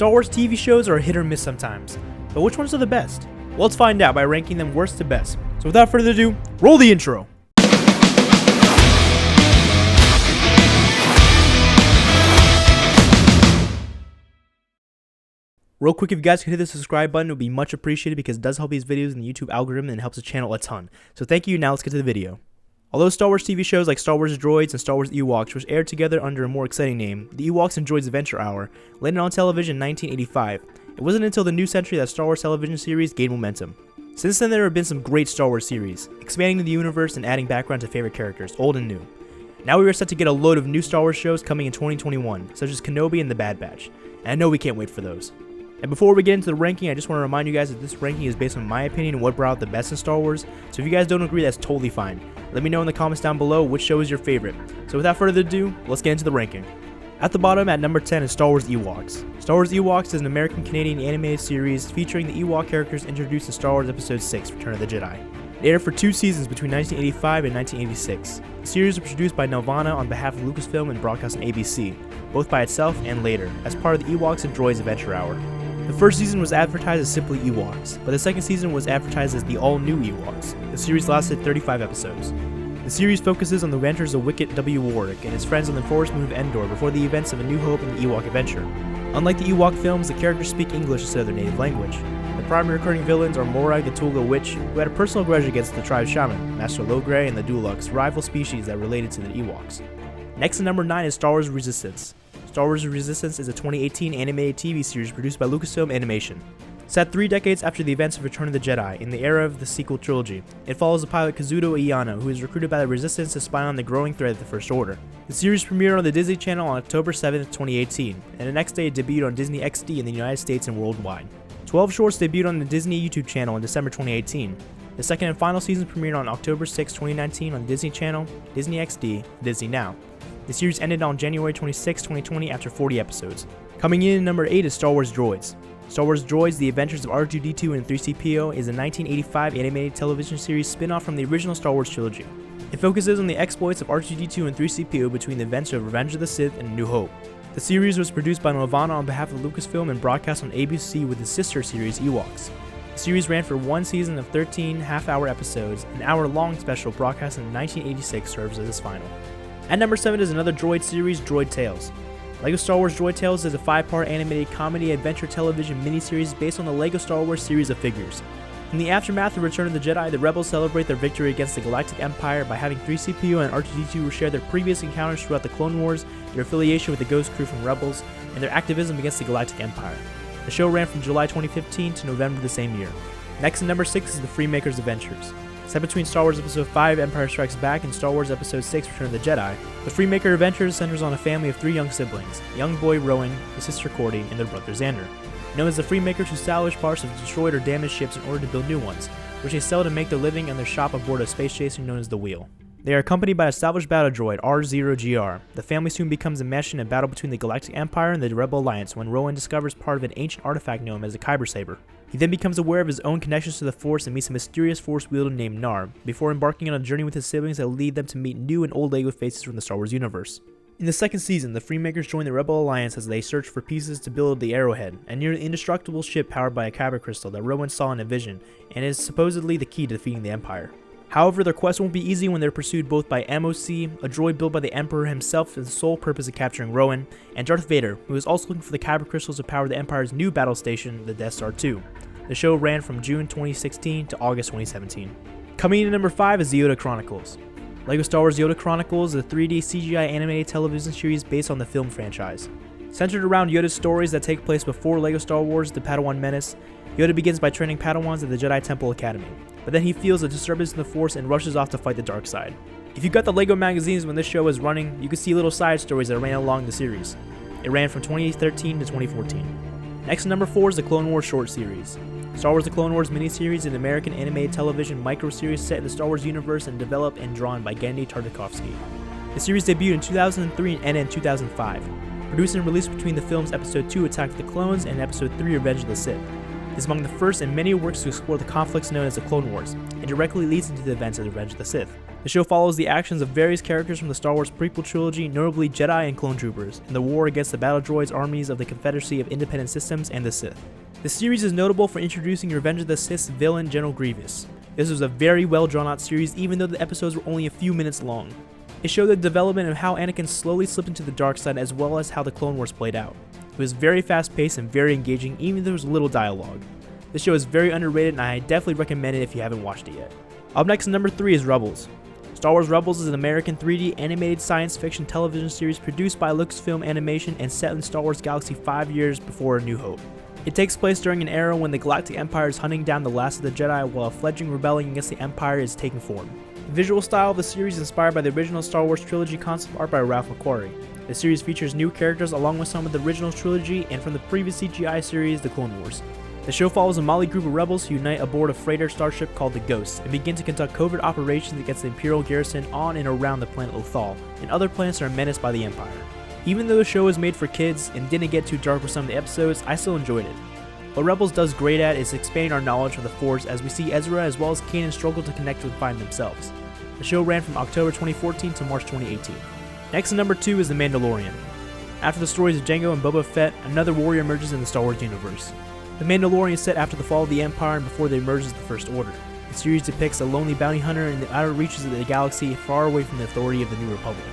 Star Wars TV shows are a hit or miss sometimes, but which ones are the best? Well, let's find out by ranking them worst to best. So without further ado, roll the intro! Real quick, if you guys could hit the subscribe button, it would be much appreciated because it does help these videos in the YouTube algorithm and helps the channel a ton. So thank you, now let's get to the video. Although Star Wars TV shows like Star Wars Droids and Star Wars Ewoks, which aired together under a more exciting name, the Ewoks and Droids Adventure Hour, landed on television in 1985, it wasn't until the new century that Star Wars television series gained momentum. Since then, there have been some great Star Wars series, expanding the universe and adding background to favorite characters, old and new. Now we are set to get a load of new Star Wars shows coming in 2021, such as Kenobi and The Bad Batch, and I know we can't wait for those. And before we get into the ranking, I just want to remind you guys that this ranking is based on my opinion and what brought out the best in Star Wars, so if you guys don't agree, that's totally fine. Let me know in the comments down below which show is your favorite. So without further ado, let's get into the ranking. At the bottom, at number 10, is Star Wars Ewoks. Star Wars Ewoks is an American-Canadian animated series featuring the Ewok characters introduced in Star Wars Episode 6, Return of the Jedi. It aired for 2 seasons between 1985 and 1986. The series was produced by Nelvana on behalf of Lucasfilm and broadcast on ABC, both by itself and later, as part of the Ewoks and Droids Adventure Hour. The first season was advertised as simply Ewoks, but the second season was advertised as the all-new Ewoks. The series lasted 35 episodes. The series focuses on the adventures of Wicket W. Warwick and his friends on the Forest Moon of Endor before the events of A New Hope and the Ewok Adventure. Unlike the Ewok films, the characters speak English instead of their native language. The primary recurring villains are Morag the Tulga Witch, who had a personal grudge against the tribe's shaman, Master Logray, and the Dulux, rival species that related to the Ewoks. Next at number 9 is Star Wars Resistance. Star Wars Resistance is a 2018 animated TV series produced by Lucasfilm Animation. Set 3 decades after the events of Return of the Jedi, in the era of the sequel trilogy, it follows the pilot Kazuto Iyano, who is recruited by the Resistance to spy on the growing threat of the First Order. The series premiered on the Disney Channel on October 7, 2018, and the next day it debuted on Disney XD in the United States and worldwide. 12 shorts debuted on the Disney YouTube channel in December 2018. The second and final season premiered on October 6, 2019 on the Disney Channel, Disney XD, and Disney Now. The series ended on January 26, 2020 after 40 episodes. Coming in at number 8 is Star Wars Droids. Star Wars Droids, The Adventures of R2-D2 and 3CPO is a 1985 animated television series spin-off from the original Star Wars trilogy. It focuses on the exploits of R2-D2 and 3CPO between the events of Revenge of the Sith and A New Hope. The series was produced by Nelvana on behalf of Lucasfilm and broadcast on ABC with its sister series Ewoks. The series ran for 1 season of 13 half-hour episodes. An hour-long special broadcast in 1986 serves as its final. At number 7 is another Droid series, Droid Tales. LEGO Star Wars Droid Tales is a 5-part animated comedy adventure television miniseries based on the LEGO Star Wars series of figures. In the aftermath of Return of the Jedi, the Rebels celebrate their victory against the Galactic Empire by having 3CPO and R2-D2 share their previous encounters throughout the Clone Wars, their affiliation with the Ghost Crew from Rebels, and their activism against the Galactic Empire. The show ran from July 2015 to November the same year. Next at number 6 is the Freemaker Adventures. Set between Star Wars Episode 5, Empire Strikes Back, and Star Wars Episode 6, Return of the Jedi, the Freemaker Adventures centers on a family of 3 young siblings, young boy Rowan, his sister Cordy, and their brother Xander. Known as the Freemakers who salvage parts of destroyed or damaged ships in order to build new ones, which they sell to make their living in their shop aboard a space chaser known as the Wheel. They are accompanied by a salvaged battle droid, R0GR. The family soon becomes enmeshed in a battle between the Galactic Empire and the Rebel Alliance when Rowan discovers part of an ancient artifact known as a Kyber Saber. He then becomes aware of his own connections to the Force and meets a mysterious Force wielder named Nar, before embarking on a journey with his siblings that will lead them to meet new and old LEGO faces from the Star Wars universe. In the second season, the Freemakers join the Rebel Alliance as they search for pieces to build the Arrowhead, a nearly indestructible ship powered by a kyber crystal that Rowan saw in a vision, and is supposedly the key to defeating the Empire. However, their quest won't be easy when they're pursued both by MOC, a droid built by the Emperor himself for the sole purpose of capturing Rowan, and Darth Vader, who is also looking for the kyber crystals to power the Empire's new battle station, the Death Star 2. The show ran from June 2016 to August 2017. Coming in at number 5 is the Yoda Chronicles. LEGO Star Wars Yoda Chronicles is a 3D CGI animated television series based on the film franchise. Centered around Yoda's stories that take place before LEGO Star Wars The Padawan Menace, Yoda begins by training Padawans at the Jedi Temple Academy, but then he feels a disturbance in the Force and rushes off to fight the dark side. If you got the LEGO magazines when this show was running, you could see little side stories that ran along the series. It ran from 2013 to 2014. Next at number 4 is the Clone Wars short series. Star Wars The Clone Wars miniseries is an American animated television micro-series set in the Star Wars universe and developed and drawn by Genndy Tartakovsky. The series debuted in 2003 and ended in 2005. Produced and released between the films Episode 2 Attack of the Clones and Episode 3 Revenge of the Sith. It is among the first in many works to explore the conflicts known as the Clone Wars, and directly leads into the events of the Revenge of the Sith. The show follows the actions of various characters from the Star Wars prequel trilogy, notably Jedi and clone troopers, in the war against the battle droids armies of the Confederacy of Independent Systems and the Sith. The series is notable for introducing Revenge of the Sith's villain, General Grievous. This was a very well drawn out series even though the episodes were only a few minutes long. It showed the development of how Anakin slowly slipped into the dark side as well as how the Clone Wars played out. It was very fast paced and very engaging even though there was little dialogue. This show is very underrated and I definitely recommend it if you haven't watched it yet. Up next, number 3 is Rebels. Star Wars Rebels is an American 3D animated science fiction television series produced by Lucasfilm Animation and set in the Star Wars galaxy 5 years before A New Hope. It takes place during an era when the Galactic Empire is hunting down the last of the Jedi while a fledgling rebellion against the Empire is taking form. The visual style of the series is inspired by the original Star Wars trilogy concept art by Ralph McQuarrie. The series features new characters along with some of the original trilogy and from the previous CGI series, The Clone Wars. The show follows a motley group of rebels who unite aboard a freighter starship called the Ghost and begin to conduct covert operations against the Imperial garrison on and around the planet Lothal, and other planets that are menaced by the Empire. Even though the show was made for kids and didn't get too dark with some of the episodes, I still enjoyed it. What Rebels does great at is expanding our knowledge of the Force as we see Ezra as well as Kanan struggle to connect and find themselves. The show ran from October 2014 to March 2018. Next at number 2 is The Mandalorian. After the stories of Jango and Boba Fett, another warrior emerges in the Star Wars universe. The Mandalorian is set after the fall of the Empire and before they emerge as the First Order. The series depicts a lonely bounty hunter in the outer reaches of the galaxy far away from the authority of the New Republic.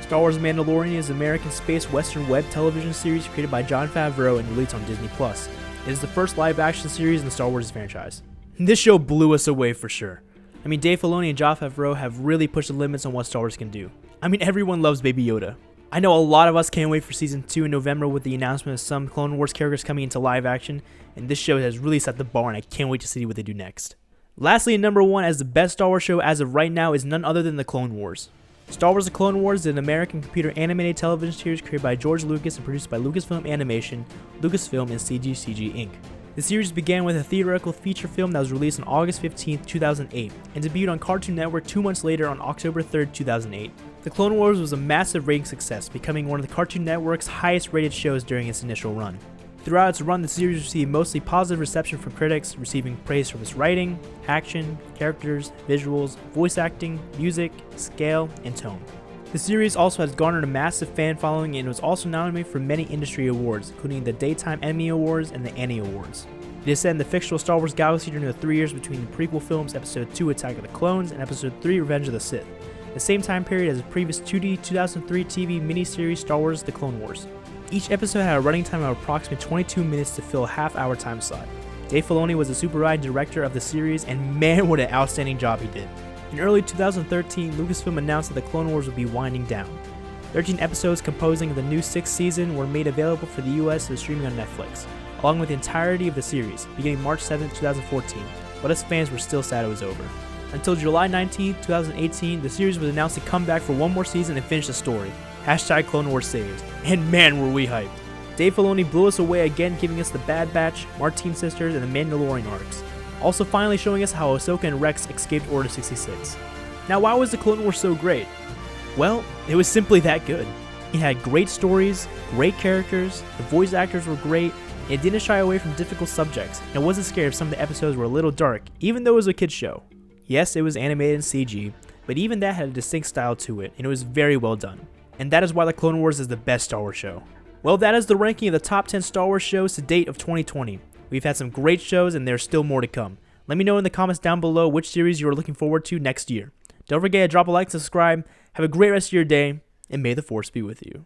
Star Wars Mandalorian is an American space western web television series created by Jon Favreau and released on Disney+. It is the first live-action series in the Star Wars franchise. This show blew us away for sure. I mean, Dave Filoni and Jon Favreau have really pushed the limits on what Star Wars can do. I mean, everyone loves Baby Yoda. I know a lot of us can't wait for Season 2 in November with the announcement of some Clone Wars characters coming into live action, and this show has really set the bar and I can't wait to see what they do next. Lastly, at number 1 as the best Star Wars show as of right now is none other than The Clone Wars. Star Wars The Clone Wars is an American computer animated television series created by George Lucas and produced by Lucasfilm Animation, Lucasfilm, and CGCG Inc. The series began with a theoretical feature film that was released on August 15, 2008, and debuted on Cartoon Network 2 months later on October 3, 2008. The Clone Wars was a massive rating success, becoming one of the Cartoon Network's highest rated shows during its initial run. Throughout its run, the series received mostly positive reception from critics, receiving praise for its writing, action, characters, visuals, voice acting, music, scale, and tone. The series also has garnered a massive fan following and was also nominated for many industry awards, including the Daytime Emmy Awards and the Annie Awards. It is set in the fictional Star Wars galaxy during the 3 years between the prequel films Episode 2 Attack of the Clones and Episode 3 Revenge of the Sith, the same time period as the previous 2D 2003 TV miniseries Star Wars The Clone Wars. Each episode had a running time of approximately 22 minutes to fill a half-hour time slot. Dave Filoni was the supervising director of the series, and man, what an outstanding job he did. In early 2013, Lucasfilm announced that The Clone Wars would be winding down. 13 episodes composing the new 6th season were made available for the US for streaming on Netflix, along with the entirety of the series, beginning March 7, 2014, but us fans were still sad it was over. Until July 19, 2018, the series was announced to come back for one more season and finish the story. Hashtag Clone Wars saved. And man, were we hyped. Dave Filoni blew us away again, giving us the Bad Batch, Martine Sisters, and the Mandalorian arcs. Also finally showing us how Ahsoka and Rex escaped Order 66. Now, why was the Clone Wars so great? Well, it was simply that good. It had great stories, great characters, the voice actors were great, and it didn't shy away from difficult subjects, and it wasn't scared if some of the episodes were a little dark, even though it was a kid's show. Yes, it was animated in CG, but even that had a distinct style to it, and it was very well done. And that is why The Clone Wars is the best Star Wars show. Well, that is the ranking of the top 10 Star Wars shows to date of 2020. We've had some great shows and there's still more to come. Let me know in the comments down below which series you are looking forward to next year. Don't forget to drop a like and subscribe. Have a great rest of your day, and may the Force be with you.